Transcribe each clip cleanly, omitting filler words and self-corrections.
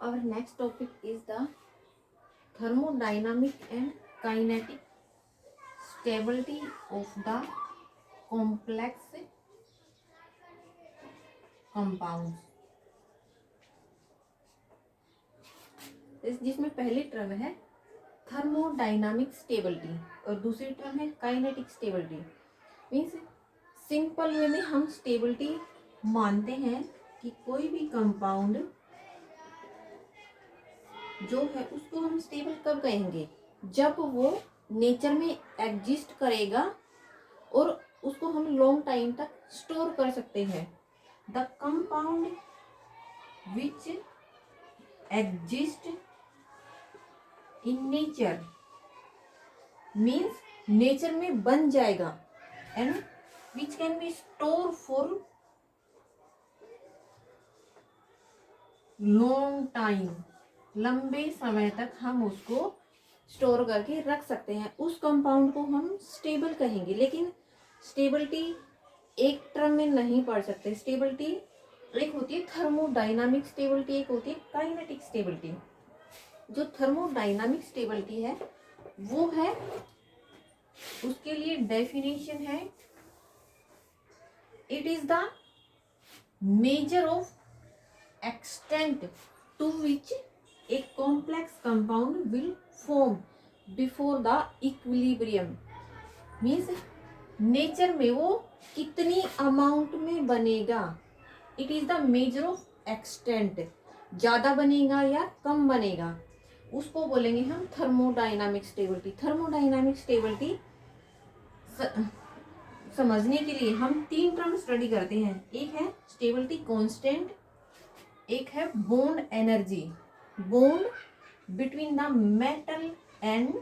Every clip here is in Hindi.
Our next topic is the thermodynamic and kinetic stability of the complex compounds. जिसमें पहली टर्म है थर्मोडाइनामिक स्टेबिलिटी और दूसरी टर्म है kinetic stability. Means simple way में हम स्टेबिलिटी मानते हैं कि कोई भी कंपाउंड जो है उसको हम स्टेबल कब कहेंगे, जब वो नेचर में एग्जिस्ट करेगा और उसको हम लॉन्ग टाइम तक स्टोर कर सकते हैं। The compound which exist in nature means nature में बन जाएगा and which can be store for long time, लंबे समय तक हम उसको स्टोर करके रख सकते हैं, उस कंपाउंड को हम स्टेबल कहेंगे। लेकिन स्टेबिलिटी एक टर्म में नहीं पढ़ सकते। स्टेबिलिटी एक होती है थर्मोडाइनामिक स्टेबिलिटी, एक होती है काइनेटिक स्टेबिलिटी। जो थर्मोडाइनामिक स्टेबिलिटी है वो है, उसके लिए डेफिनेशन है, it is the measure of extent to which a complex compound will form before the equilibrium। Means nature में वो कितनी अमाउंट में बनेगा, it is the measure of extent, ज्यादा बनेगा या कम बनेगा, उसको बोलेंगे हम थर्मोडाइनामिक स्टेबिलिटी। थर्मोडाइनामिक स्टेबिलिटी समझने के लिए हम तीन टर्म स्टडी करते हैं। एक है स्टेबिलिटी कांस्टेंट, एक है bond energy, bond between the metal and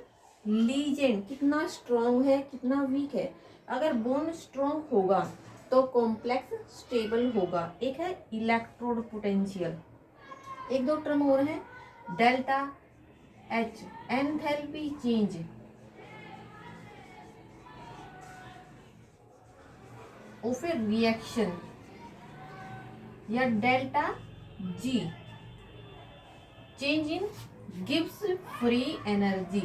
legend, कितना स्ट्रॉन्ग है कितना वीक है। अगर बॉन्ड स्ट्रॉन्ग होगा तो कॉम्प्लेक्स स्टेबल होगा। एक है इलेक्ट्रोड पोटेंशियल, एक दो टर्म और है delta H, enthalpy change, of a reaction, या डेल्टा जी, चेंज इन गिव्स free energy,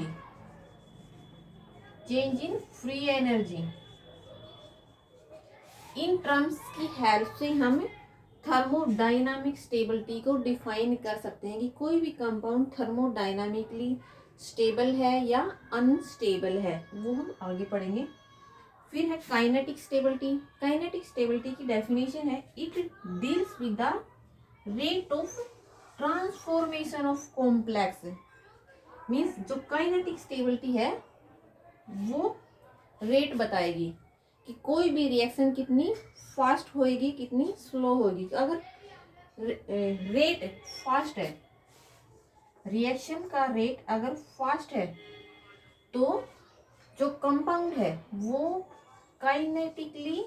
change in free energy. इन टर्म्स की हेल्प से हम थर्मोडाइनामिक स्टेबिलिटी को डिफाइन कर सकते हैं कि कोई भी कंपाउंड थर्मोडाइनामिकली स्टेबल है या अनस्टेबल है, वो हम आगे पढ़ेंगे। फिर है काइनेटिक स्टेबिलिटी। काइनेटिक स्टेबिलिटी की डेफिनेशन है, it deals with the rate of transformation of complex. Means जो काइनेटिक स्टेबिलिटी है वो रेट बताएगी कि कोई भी रिएक्शन कितनी फास्ट होएगी कितनी स्लो होगी। अगर रेट फास्ट है, रिएक्शन का रेट अगर फास्ट है तो जो कंपाउंड है वो काइनेटिकली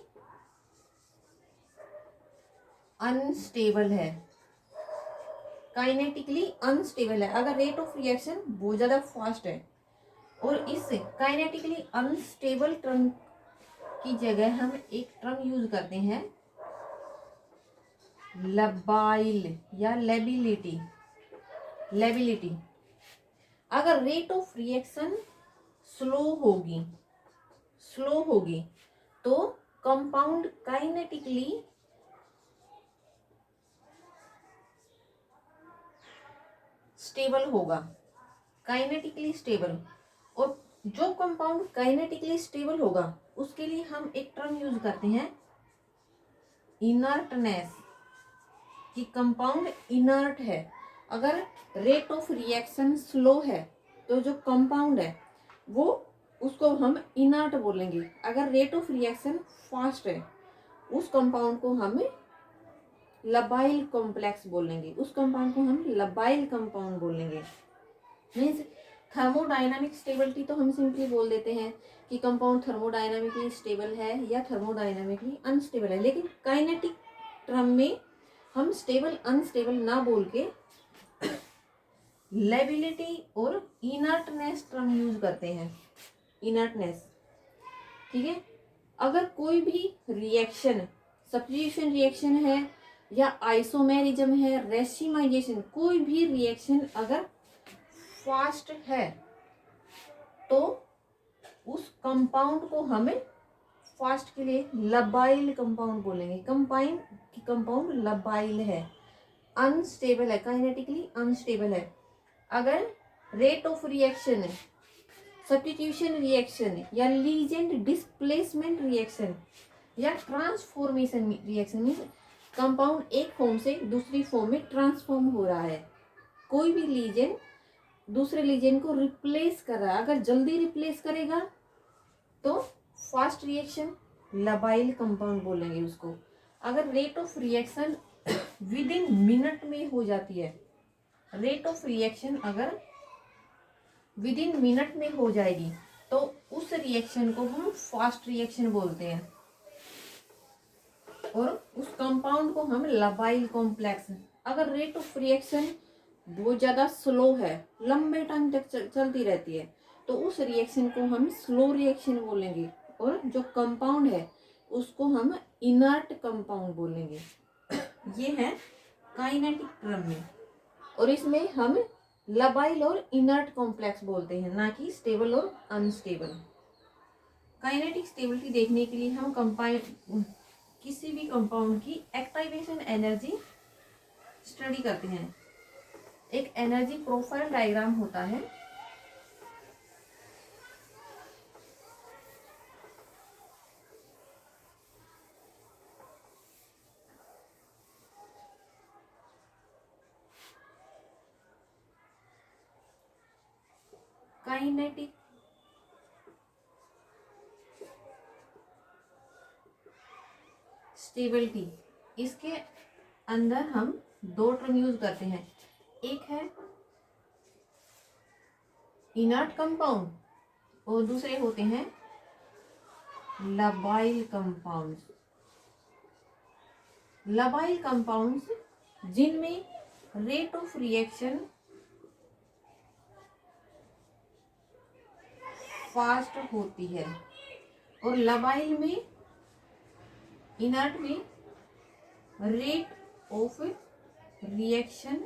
अनस्टेबल है, काइनेटिकली अनस्टेबल है। अगर रेट ऑफ रिएक्शन बहुत ज्यादा फास्ट है, और इस काइनेटिकली अनस्टेबल टर्म की जगह हम एक टर्म यूज करते हैं लबाइल या लेबिलिटी। लेबिलिटी अगर रेट ऑफ रिएक्शन स्लो होगी तो कंपाउंड काइनेटिकली स्टेबल होगा, काइनेटिकली स्टेबल। और जो कंपाउंड काइनेटिकली स्टेबल होगा उसके लिए हम एक टर्म यूज करते हैं इनर्टनेस, कि कंपाउंड इनर्ट है। अगर रेट ऑफ रिएक्शन स्लो है तो जो कंपाउंड है वो उसको हम इनर्ट बोलेंगे। अगर रेट ऑफ रिएक्शन फास्ट है उस कंपाउंड को हम लबाइल कॉम्प्लेक्स बोलेंगे, उस कंपाउंड को हम लबाइल कंपाउंड बोलेंगे। मीन्स थर्मोडाइनामिक स्टेबिलिटी तो हम सिंपली बोल देते हैं कि कंपाउंड थर्मोडाइनामिकली स्टेबल है या थर्मोडाइनामिकली अनस्टेबल है। लेकिन काइनेटिक टर्म में हम स्टेबल अनस्टेबल ना बोल के लेबिलिटी और इनर्टनेस टर्म यूज करते हैं। इनर्टनेस, ठीक है। अगर कोई भी रिएक्शन, सब्स्टिट्यूशन रिएक्शन है या आइसोमेरिज्म है, रेसिमाइजेशन, कोई भी रिएक्शन अगर फास्ट है तो उस कंपाउंड को हमें फास्ट के लिए लबाइल कंपाउंड बोलेंगे। कंपाउंड लबाइल है, अनस्टेबल है, काइनेटिकली अनस्टेबल है। अगर रेट ऑफ रिएक्शन है, सब्स्टिट्यूशन रिएक्शन या लीजेंड डिस्प्लेसमेंट रिएक्शन या ट्रांसफॉर्मेशन रिएक्शन मीन्स कंपाउंड एक फॉर्म से दूसरी फॉर्म में ट्रांसफॉर्म हो रहा है, कोई भी लीजेंड दूसरे लीजेंड को रिप्लेस कर रहा है, अगर जल्दी रिप्लेस करेगा तो फास्ट रिएक्शन लबाइल कंपाउंड बोलेंगे उसको। अगर rate of reaction within minute में हो जाती है, रेट ऑफ रिएक्शन अगर विद इन मिनट में हो जाएगी तो उस रिएक्शन को हम फास्ट रिएक्शन बोलते हैं, और उस कंपाउंड को हम लबाइल कॉम्प्लेक्स। अगर रेट ऑफ रिएक्शन बहुत ज़्यादा स्लो है, लंबे टाइम तक चलती रहती है, तो उस रिएक्शन को हम स्लो रिएक्शन बोलेंगे, और जो कंपाउंड है उसको हम इनर्ट कंपाउंड बोलेंगे। ये है काइनेटिक क्रम में, और इसमें हम लबाइल और इनर्ट कॉम्प्लेक्स बोलते हैं, ना कि स्टेबल और अनस्टेबल। काइनेटिक स्टेबिलिटी देखने के लिए हम किसी भी कंपाउंड की एक्टाइवेशन एनर्जी स्टडी करते हैं। एक एनर्जी प्रोफाइल डायग्राम होता है, काइनेटिक स्टेबिलिटी, इसके अंदर हम दो टर्म यूज करते हैं, एक है इनर्ट कंपाउंड और दूसरे होते हैं लबाइल कंपाउंड्स। लबाइल कंपाउंड्स जिनमें रेट ऑफ रिएक्शन फास्ट होती है, और लबाइल में, इनर्ट में रेट ऑफ रिएक्शन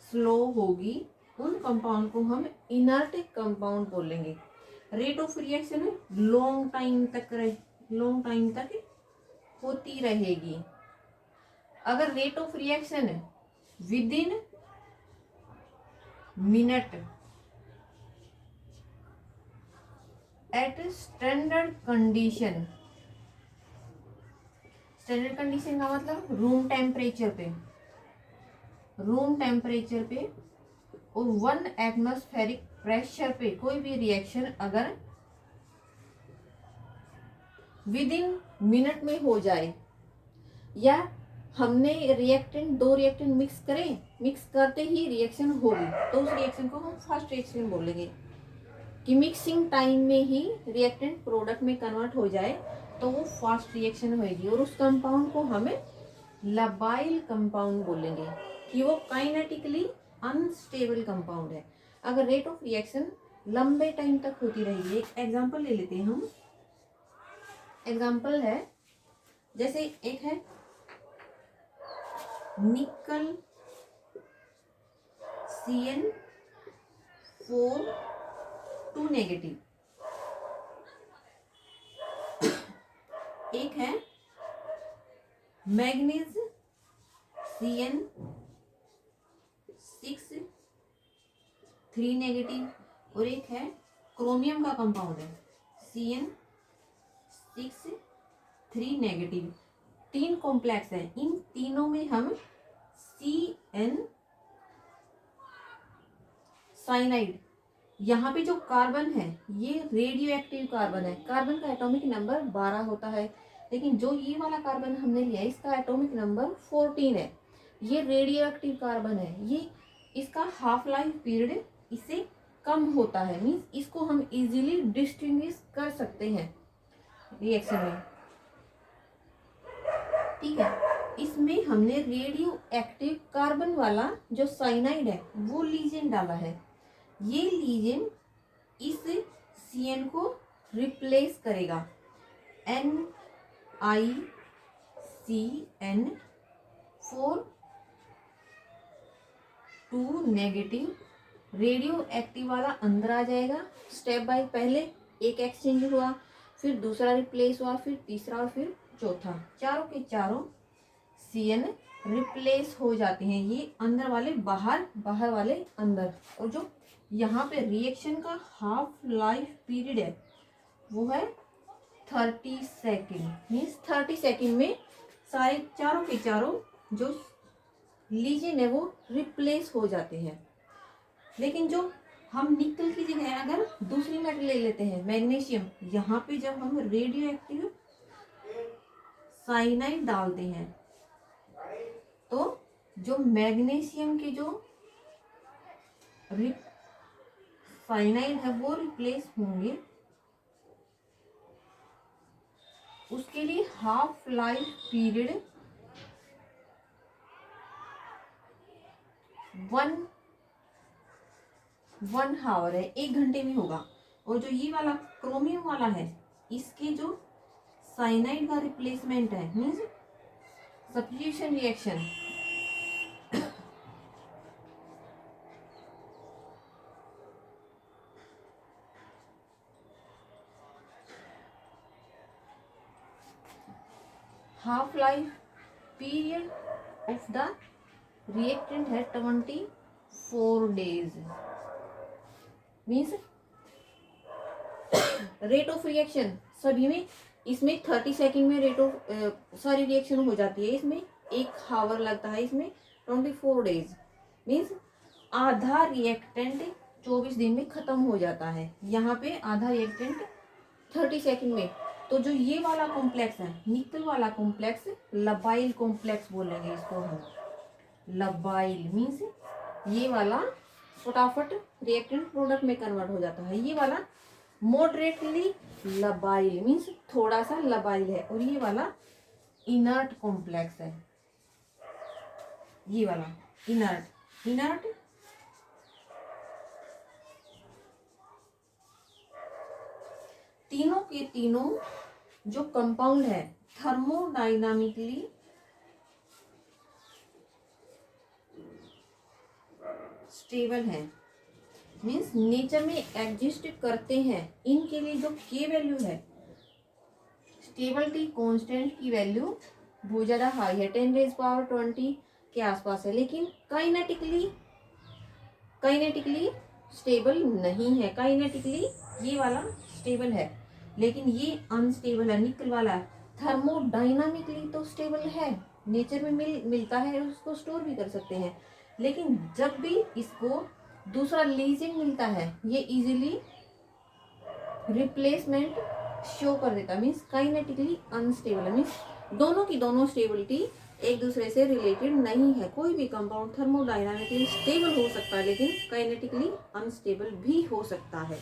स्लो होगी, उन कंपाउंड को हम इनर्ट कंपाउंड बोलेंगे। Rate of reaction long time तक होती रहेगी। अगर rate of reaction within minute at standard condition का मतलब रूम टेम्परेचर पे और 1 एटमॉस्फेरिक प्रेशर पे कोई भी रिएक्शन अगर विद इन मिनट में हो जाए, या हमने दो रिएक्टेंट मिक्स करते ही रिएक्शन होगी, तो उस रिएक्शन को हम फास्ट रिएक्शन बोलेंगे। कि मिक्सिंग टाइम में ही रिएक्टेंट प्रोडक्ट में कन्वर्ट हो जाए तो वो फास्ट रिएक्शन होगी, और उस कंपाउंड को हमें लबाइल कंपाउंड बोलेंगे कि वो काइनेटिकली अनस्टेबल कंपाउंड है। अगर रेट ऑफ रिएक्शन लंबे टाइम तक होती रहेगी, एक एग्जांपल ले लेते हैं हम। एग्जांपल है, जैसे एक है निकल CN4 2 नेगेटिव, एक है मैग्नीज CN6 3 नेगेटिव, और एक है क्रोमियम का कंपाउंड है CN6 3 नेगेटिव। 3 कॉम्प्लेक्स है, इन तीनों में हम CN साइनाइड, यहाँ पे जो कार्बन है ये रेडियो एक्टिव कार्बन है। कार्बन का एटॉमिक नंबर 12 होता है, लेकिन जो ये वाला कार्बन हमने लिया है इसका एटॉमिक नंबर 14 है। ये रेडियो एक्टिव कार्बन है, ये इसका हाफ लाइफ पीरियड इससे कम होता है, मीन्स इसको हम इजीली डिस्टिंग्विश कर सकते हैं रिएक्शन में। ठीक है, इसमें हमने रेडियो एक्टिव कार्बन वाला जो साइनाइड है वो लीजेंड डाला है। ये लीजेंड इस CN को रिप्लेस करेगा, NiCN 4 2 नेगेटिव, रेडियो एक्टिव वाला अंदर आ जाएगा स्टेप बाय, पहले एक एक्सचेंज हुआ, फिर दूसरा रिप्लेस हुआ, फिर तीसरा और फिर चौथा, चारों के चारों CN रिप्लेस हो जाते हैं। ये अंदर वाले बाहर, बाहर वाले अंदर। और जो यहाँ पे रिएक्शन का हाफ लाइफ पीरियड है वो है 30 सेकेंड। मीन्स 30 सेकेंड में सारे चारों के चारों जो लीजेंड है वो रिप्लेस हो जाते हैं। लेकिन जो हम निकल की जगह अगर दूसरी मेटल ले लेते हैं मैग्नीशियम, यहाँ पे जब हम रेडियो एक्टिव साइनाइड डालते हैं तो जो मैग्नीशियम के जो साइनाइड है वो रिप्लेस होंगे। उसके लिए हाफ लाइफ पीरियड 1 आवर है, 1 घंटे में होगा। और जो ये वाला क्रोमियम वाला है इसके जो साइनाइड का रिप्लेसमेंट है means substitution reaction, half life period of the reactant है 24 days. Means rate of reaction सभी में, इसमें 30 सेकेंड में रेट ऑफ सारी रिएक्शन हो जाती है, इसमें 1 आवर लगता है, इसमें 24 डेज। मीन्स आधा रिएक्टेंट 24 दिन में खत्म हो जाता है, यहाँ पे आधा रिएक्टेंट 30 सेकेंड में। तो जो ये वाला कॉम्प्लेक्स है निकल वाला कॉम्प्लेक्स, लबाइल कॉम्प्लेक्स बोलेंगे इसको हम। लबाइल मीन्स ये वाला फटाफट रिएक्टेंट प्रोडक्ट में कन्वर्ट हो जाता है। ये वाला मॉडरेटली लबाइल मीन्स थोड़ा सा लबाइल है। और ये वाला इनर्ट कॉम्प्लेक्स है, ये वाला इनर्ट तीनों के तीनों जो कंपाउंड है थर्मोडायनामिकली स्टेबल है। मीन्स नेचर में एग्जिस्ट करते हैं। इनके लिए जो के वैल्यू है स्टेबिलिटी कांस्टेंट की वैल्यू बहुत ज़्यादा हाई है, 10⁻20 के आसपास है। लेकिन काइनेटिकली स्टेबल नहीं है। काइनेटिकली ये वाला स्टेबल है लेकिन ये अनस्टेबल है, निकल वाला है। थर्मोडायनामिकली तो स्टेबल है, नेचर में मिलता है, उसको स्टोर भी कर सकते हैं। लेकिन जब भी इसको दूसरा लीजिंग मिलता है ये इजीली रिप्लेसमेंट शो कर देता है। मीन्स काइनेटिकली अनस्टेबल है। मीन्स दोनों की दोनों स्टेबिलिटी एक दूसरे से रिलेटेड नहीं है। कोई भी कंपाउंड थर्मोडायनामिकली स्टेबल हो सकता है लेकिन काइनेटिकली अनस्टेबल भी हो सकता है।